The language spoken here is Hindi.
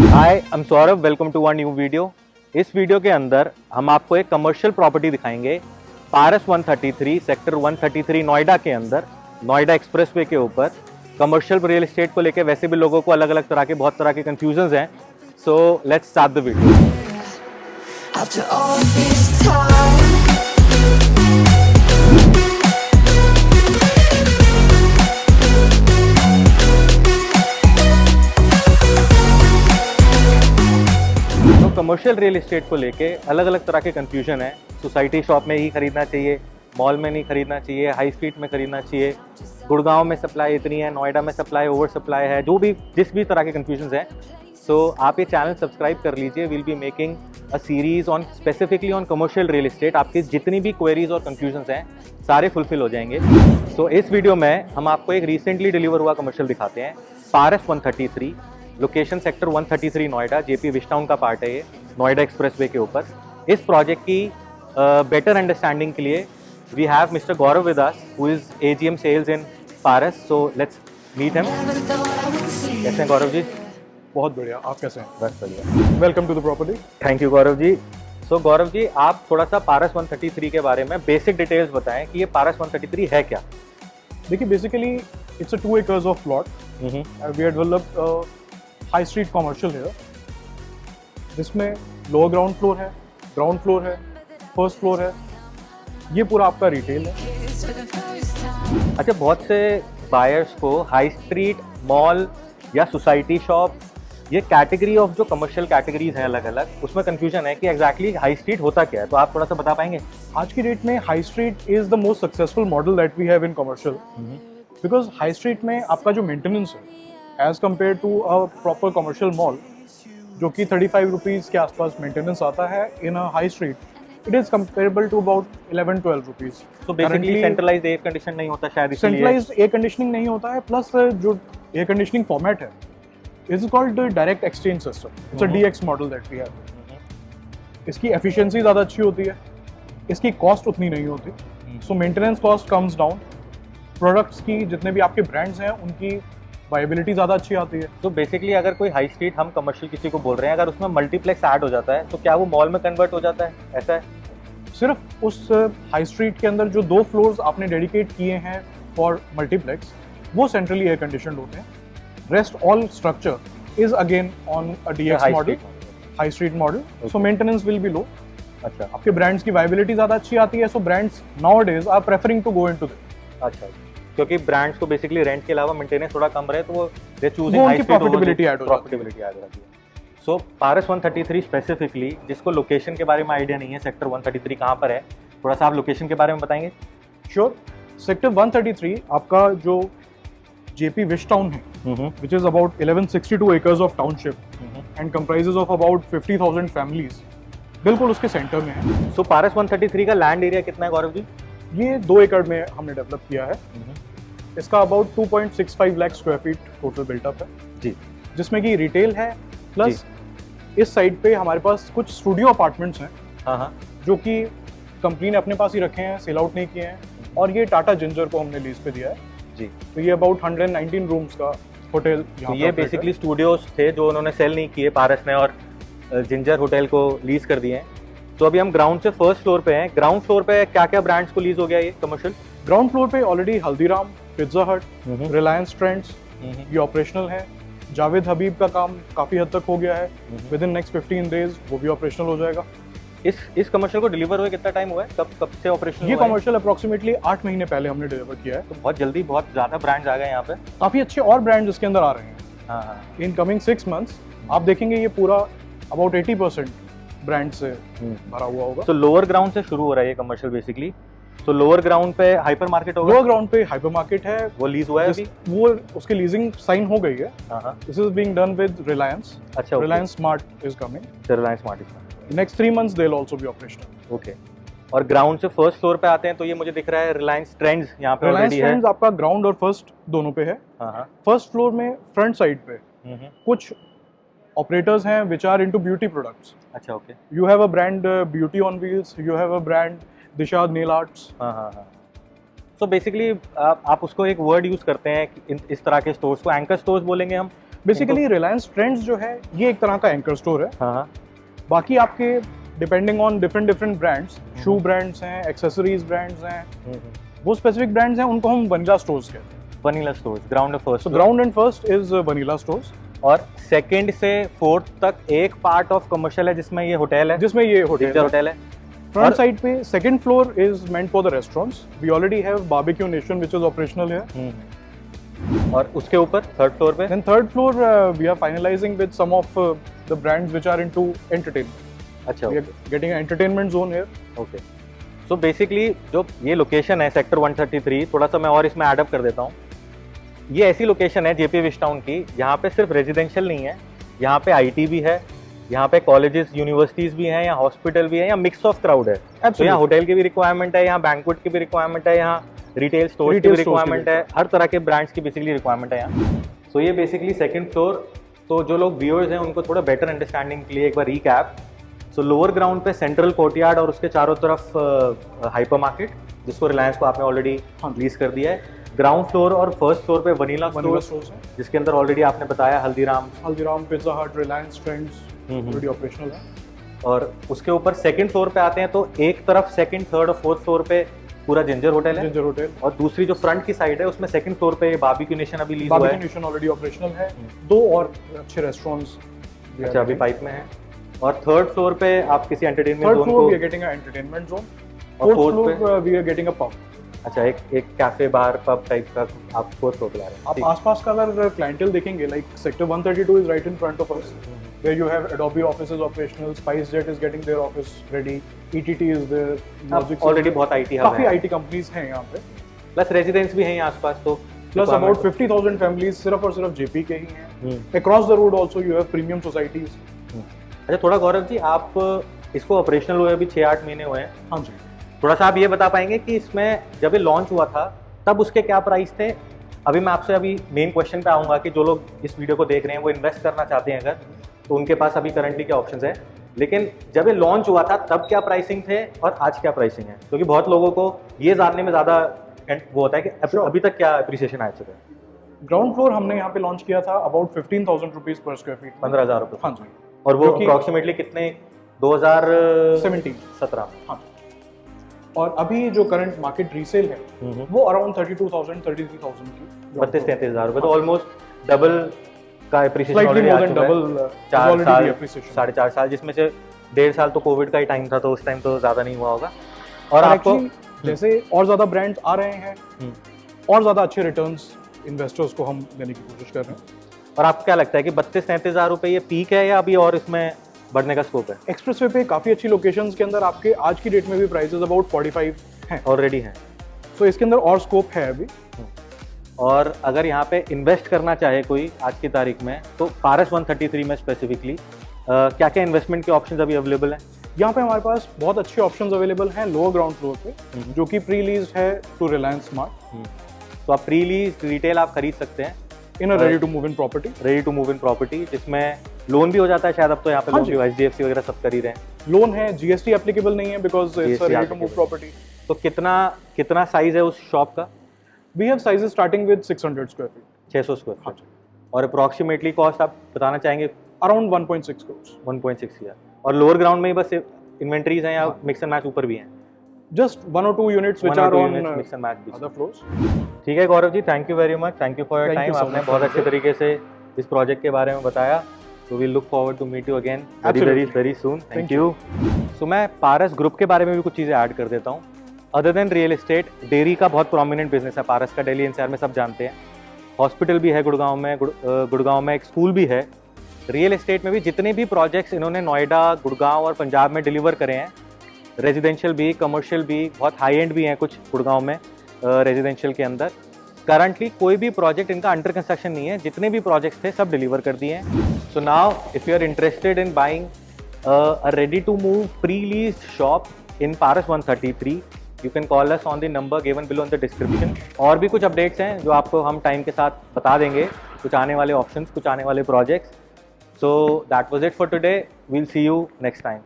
Hi, I am Saurabh, welcome to one new video. इस वीडियो के अंदर हम आपको एक कमर्शियल प्रॉपर्टी दिखाएंगे पारस 133 सेक्टर 133 नोएडा के अंदर, नोएडा एक्सप्रेसवे के ऊपर। कमर्शियल रियल एस्टेट को लेके वैसे भी लोगों को अलग अलग तरह के बहुत तरह के कंफ्यूजन्स हैं। So let's start the video. After all this time, तो कमर्शियल रियल एस्टेट को लेके अलग अलग तरह के कंफ्यूजन है। सोसाइटी शॉप में ही खरीदना चाहिए, मॉल में नहीं खरीदना चाहिए, हाई स्ट्रीट में खरीदना चाहिए, गुड़गांव में सप्लाई इतनी है, नोएडा में सप्लाई ओवर सप्लाई है, जो भी जिस भी तरह के कंफ्यूजन हैं। सो आप ये चैनल सब्सक्राइब कर लीजिए। Will be making a series on specifically on commercial real estate. आपकी जितनी भी क्वेरीज और कंफ्यूजन्स हैं सारे फुलफिल हो जाएंगे। सो इस वीडियो में हम आपको एक रिसेंटली डिलीवर हुआ कमर्शियल दिखाते हैं, पारस 133, location sector 133 Noida, JP Wish Town का पार्ट है ये, नोएडा एक्सप्रेसवे के ऊपर। इस प्रोजेक्ट की बेटर अंडरस्टैंडिंग के लिए we have mister Gaurav with us, who is AGM sales in Paras. So let's meet him. never thought I would see. कैसे हैं गौरव जी? बहुत बढ़िया। आप कैसे हैं? बस बढ़िया। Welcome to the property. Thank you Gaurav ji. So Gaurav ji, आप थोड़ा सा पारस 133 के बारे में बेसिक डिटेल्स बताएं कि ये पारस 133 है क्या? देखिए, basically it's a 2 acres of plot. We have developed high street commercial here, जिसमें लोअर ग्राउंड फ्लोर है, ग्राउंड फ्लोर है, फर्स्ट फ्लोर है। ये पूरा आपका रिटेल है। It's for the first time. अच्छा, बहुत से बायर्स को हाई स्ट्रीट, मॉल या सोसाइटी शॉप, ये कैटेगरी ऑफ जो कमर्शियल कैटेगरीज हैं अलग अलग, उसमें कंफ्यूजन है कि एग्जैक्टली हाई स्ट्रीट होता क्या है। तो आप थोड़ा सा बता पाएंगे? आज की डेट में high street is the most successful model that we have in commercial, because high street में आपका जो मेंटेनेंस है as compare to a proper commercial mall, जो कि 35 रुपीज़ के आसपास मेंटेनेंस आता है, in a high street it is comparable to about 11-12 rupees. तो बेसिकली सेंट्रलाइज्ड एयर कंडीशन नहीं होता शायद, इसलिए सेंट्रलाइज्ड एयर कंडीशनिंग नहीं होता है, प्लस जो एयर कंडीशनिंग फॉर्मेट है is called direct exchange system. It's a DX model that we have. इसकी एफिशिएंसी ज़्यादा अच्छी होती है, इसकी कॉस्ट उतनी नहीं होती, so maintenance cost comes down. Products की जितने भी आपके ब्रांड्स हैं उनकी वायबिलिटी ज़्यादा अच्छी आती है। तो बेसिकली अगर कोई हाई स्ट्रीट, हम कमर्शियल किसी को बोल रहे हैं, अगर उसमें मल्टीप्लेक्स ऐड हो जाता है तो क्या वो मॉल में कन्वर्ट हो जाता है? ऐसा है? सिर्फ उस हाई स्ट्रीट के अंदर जो 2 फ्लोर्स आपने डेडिकेट किए हैं फॉर मल्टीप्लेक्स, वो सेंट्रली एयर कंडीशनड होते हैं। Rest all structure is again on a DX high model, street high street model, so maintenance will be low. अच्छा आपके ब्रांड्स की वायबिलिटी ज़्यादा अच्छी आती है, so brands nowadays are preferring to go into this. अच्छा, क्योंकि ब्रांड्स को बेसिकली रेंट के अलावा मेंटेनेंस थोड़ा कम रहे तो वो दे चूजिंग वो हाई उनकी स्ट्रीट, profitability add हो जाती है। प्रॉफिटेबिलिटी ऐड हो जाती है। सो पारस 133 स्पेसिफिकली, जिसको लोकेशन के बारे में आइडिया नहीं है, सेक्टर 133 कहाँ पर है, थोड़ा सा आप लोकेशन के बारे में बताएंगे? श्योर। सेक्टर 133 आपका जो जेपी विस्टाउन है, which is about 1162 acres of township and comprises of about 50,000 families, बिल्कुल उसके सेंटर में है। सो पारस 133 का लैंड एरिया कितना है गौरव जी? ये 2 एकड़ में हमने डेवलप किया है। इसका about 2.65 lakh square feet total built up है जी। जिसमें कि रिटेल है, प्लस इस साइड पे हमारे पास कुछ स्टूडियो अपार्टमेंट्स हैं हाँ हाँ। जो कि कंपनी ने अपने पास ही रखे हैं, सेल आउट नहीं किए हैं, और ये टाटा जिंजर को हमने लीज पे दिया है। जी। तो ये अबाउट 119 रूम्स का होटल तो ये बेसिकली स्टूडियोज थे जो उन्होंने सेल नहीं किए पारस ने, और जिंजर होटल को लीज कर दिए हैं। तो अभी हम ग्राउंड से फर्स्ट फ्लोर पे हैं। ग्राउंड फ्लोर पे क्या क्या ब्रांड्स को लीज हो गया ये कमर्शियल? ग्राउंड फ्लोर पे ऑलरेडी हल्दीराम, पिज्जा हट, रिलायंस ट्रेंड्स ये ऑपरेशनल है। जावेद हबीब का काम काफ़ी हद तक हो गया है, विद इन नेक्स्ट 15 डेज वो भी ऑपरेशनल हो जाएगा। इस कमर्शियल को डिलीवर हुए कितना टाइम हुआ है? कब से ऑपरेशन? ये कमर्शियल अप्रोक्सीमेटली 8 महीने पहले हमने डिलीवर किया है। तो बहुत जल्दी बहुत ज़्यादा ब्रांड्स आ गए यहाँ पे। काफ़ी अच्छे और ब्रांड्स इसके अंदर आ रहे हैं। हाँ हाँ। इन कमिंग 6 मंथ्स आप देखेंगे ये पूरा अबाउट 80% ब्रांड से भरा हुआ होगा। तो लोअर ग्राउंड से शुरू हो रहा है ये कमर्शियल बेसिकली। तो लोअर ग्राउंड पे हाइपर मार्केट होगा? लोअर ग्राउंड पे हाइपर मार्केट है, वो लीज हुआ है अभी? वो उसकी लीजिंग साइन हो गई है। हाँ हाँ। This is being done with Reliance. अच्छा, Reliance Smart is coming. Reliance Smart. Next 3 months they will also be operational. Okay. और ग्राउंड से फर्स्ट फ्लोर पे आते हैं तो ये मुझे दिख रहा है रिलायंस ट्रेंड्स यहाँ पे रिलायंस ऑलरेडी है। ट्रेंड्स आपका ग्राउंड और फर्स्ट दोनों पे है। हाँ हाँ। फर्स्ट फ्लोर में फ्रंट साइड पे कुछ ऑपरेटर्स हैं which are into beauty products. अच्छा, okay. You have a brand beauty on wheels, you have a brand दिशाद नेल आर्ट्स। हाँ हाँ हाँ। सो बेसिकली आप उसको एक वर्ड यूज करते हैं कि इस तरह के स्टोर्स को एंकर स्टोर्स बोलेंगे हम, बेसिकली रिलायंस ट्रेंड्स जो है ये एक तरह का एंकर स्टोर है। हाँ हाँ बाकी आपके depending on different brands, shoe brands हैं, एक्सेसरीज ब्रांड्स हैं, वो स्पेसिफिक ब्रांड्स हैं, उनको हम वनीला स्टोर्स कहते हैं। वनीला स्टोर्स, ग्राउंड और first. So ground and first is vanilla stores. और सेकंड से फोर्थ तक एक पार्ट ऑफ कमर्शियल है जिसमें ये होटल है, जिसमें ये होटल है। फ्रंट साइड पे second floor is meant for the restaurants. We already have Barbeque Nation which is operational here. और उसके ऊपर थर्ड फ्लोर पे then third floor we are finalising with some of the brands which are into entertainment. अच्छा, we are getting entertainment zone here. Okay. So basically जो ये लोकेशन है सेक्टर 133, थोड़ा सा मैं और इसमें ऐड अप कर देता हूँ। ये ऐसी लोकेशन है जेपी विश टाउन की, यहाँ पे सिर्फ रेजिडेंशियल नहीं है, यहाँ पे आईटी भी है, यहाँ पे कॉलेजेस यूनिवर्सिटीज भी हैं, यहाँ हॉस्पिटल भी है, यहाँ मिक्स ऑफ क्राउड है। तो यहाँ होटल की भी रिक्वायरमेंट है, यहाँ बैंक्वेट की भी रिक्वायरमेंट है, यहाँ रिटेल स्टोर की भी रिक्वायरमेंट है, हर तरह के ब्रांड्स की बेसिकली रिक्वायरमेंट है यहाँ। सो ये बेसिकली सेकंड फ्लोर। तो जो लोग व्यूअर्स हैं उनको थोड़ा बेटर अंडरस्टैंडिंग के लिए एक बार रीकैप। सो लोअर ग्राउंड पे सेंट्रल कोर्टयार्ड और उसके चारों तरफ हाइपर मार्केट, जिसको रिलायंस को आपने ऑलरेडी लीज कर दिया है। ग्राउंड फ्लोर और फर्स्ट फ्लोर पे वनीला स्टोर्स है, जिसके अंदर ऑलरेडी आपने बताया हल्दीराम, पिज़्ज़ा हट, रिलायंस ट्रेंड्स ऑलरेडी ऑपरेशनल है। और उसके ऊपर सेकंड फ्लोर पे आते हैं तो एक तरफ सेकंड, थर्ड और फोर्थ फ्लोर पे पूरा जिंजर होटल है। Ginger hotel. और दूसरी जो फ्रंट की साइड है उसमें सेकंड फ्लोर पे बारबेक्यू नेशन अभी लीज हुआ है। बारबेक्यू नेशन ऑलरेडी ऑपरेशनल है। दो और अच्छे रेस्टोरेंट्स अच्छा अभी पाइप में है। और थर्ड फ्लोर पे आप किसी एंटरटेनमेंट जोन को, we are getting a entertainment zone. और fourth floor we are getting a pub. अच्छा, एक कैफे बार पब टाइप का आप फोर्थ फ्लोर पे ला रहे हैं। आप आसपास का अगर क्लाइंटेल देखेंगे, like sector 132 is right in front of us, where you have Adobe offices operational, SpiceJet is getting their office ready, ETT is there, Logix already बहुत आईटी हब काफी आईटी कंपनीज हैं यहाँ पे, प्लस रेजिडेंट्स भी हैं यहाँ आसपास। तो प्लस अबाउट 50,000 फैमिलीज सिर्फ और सिर्फ जेपी के ही हैं। Across the road also you have premium societies. अच्छा, थोड़ा गौरव जी, आप इसको ऑपरेशनल हुए अभी 6-8 महीने हुए हैं। हाँ जी। थोड़ा सा आप ये बता पाएंगे कि इसमें जब ये लॉन्च हुआ था तब उसके क्या प्राइस थे? अभी मैं आपसे अभी मेन क्वेश्चन पे आऊँगा कि जो लोग इस वीडियो को देख रहे हैं वो इन्वेस्ट करना चाहते हैं अगर, तो उनके पास अभी करंटली क्या ऑप्शंस है। लेकिन जब ये लॉन्च हुआ था तब क्या प्राइसिंग थे और आज क्या प्राइसिंग है, क्योंकि बहुत लोगों को ये जानने में ज़्यादा वो होता है कि अभी तक क्या अप्रिसिएशन आया चुका है। ग्राउंड फ्लोर हमने यहाँ पे लॉन्च किया था about 15,000 rupees per square feet, 15,000 रुपये। हाँ जी। और वो अप्रॉक्सीमेटली कितने 2017। हाँ। और अभी जो करंट मार्केट रीसेल है वो अराउंड 32,000 33,000 की, 32-33,000 रुपये। तो ऑलमोस्ट डबल का appreciation slightly more than double, 4 साल 4.5 साल, जिसमें से 1.5 साल तो कोविड का ही टाइम था, तो उस टाइम तो ज़्यादा नहीं हुआ होगा। और आपको जैसे और ज़्यादा ब्रांड्स आ रहे हैं और ज़्यादा अच्छे रिटर्न्स इन्वेस्टर्स को हम देने की कोशिश कर रहे हैं। और आपको क्या लगता है कि 32-33,000 रुपये ये पीक है या अभी और इसमें बढ़ने का स्कोप है? एक्सप्रेसवे पे काफ़ी अच्छी लोकेशंस के अंदर आपके आज की डेट में भी प्राइसेस अबाउट 45 हैं ऑलरेडी हैं, तो इसके अंदर और स्कोप है अभी। और अगर यहाँ पे इन्वेस्ट करना चाहे कोई आज की तारीख में, तो पारस 133 में स्पेसिफिकली क्या क्या इन्वेस्टमेंट के ऑप्शंस अभी अवेलेबल हैं? यहाँ पे हमारे पास बहुत अच्छे ऑप्शंस अवेलेबल हैं लोअर ग्राउंड फ्लोर पे, जो कि प्री लीज है टू रिलायंस स्मार्ट। तो आप प्री लीज रिटेल आप खरीद सकते हैं in ready to move in property. Ready to move in property, जिसमें लोन भी हो जाता है शायद, अब तो यहाँ पे लोन भी HDFC वगैरह सब कर ही रहे हैं। लोन है, GST एप्लीकेबल नहीं है because it's ready to move property. तो कितना साइज है उस शॉप का? We have sizes starting with 600 square feet. 600 square feet. और अप्रॉक्सीमेटली कॉस्ट आप बताना चाहेंगे? अराउंड 1.6 करोड़। 1.6 ईयर। और लोअर ग्राउंड में ही बस इन्वेंटरीज हैं या मिक्स एंड मैच ऊपर भी हैं? Just 1 or 2 units which are on mix and match other floors। ठीक है Gaurav ji, thank you very much, thank you for your time. आपने बहुत अच्छे तरीके से इस प्रोजेक्ट के बारे में बताया। तो we look forward to meet you again very soon. Thank you. So मैं पारस ग्रुप के बारे में भी कुछ चीज़ें ऐड कर देता हूँ। Other than real estate, dairy का बहुत प्रोमिनेंट बिजनेस है पारस का, दिल्ली एनसीआर में सब जानते हैं। हॉस्पिटल भी है गुड़गांव में, गुड़गांव में एक स्कूल भी है। रियल एस्टेट में भी जितने भी प्रोजेक्ट्स इन्होंने नोएडा, गुड़गांव और पंजाब में डिलीवर करे हैं, रेजिडेंशियल भी, कमर्शियल भी, बहुत हाई एंड भी हैं कुछ गुड़गांव में रेजिडेंशियल के अंदर। करंटली कोई भी प्रोजेक्ट इनका अंडर कंस्ट्रक्शन नहीं है, जितने भी प्रोजेक्ट्स थे सब डिलीवर कर दिए हैं। So now if you are interested in buying a ready to move pre leased shop in Paras 133, you can call us on the number given below in the description. और भी कुछ अपडेट्स हैं जो आपको हम टाइम के साथ बता देंगे, कुछ आने वाले ऑप्शंस, कुछ आने वाले projects. So that was it for today, we'll see you next time.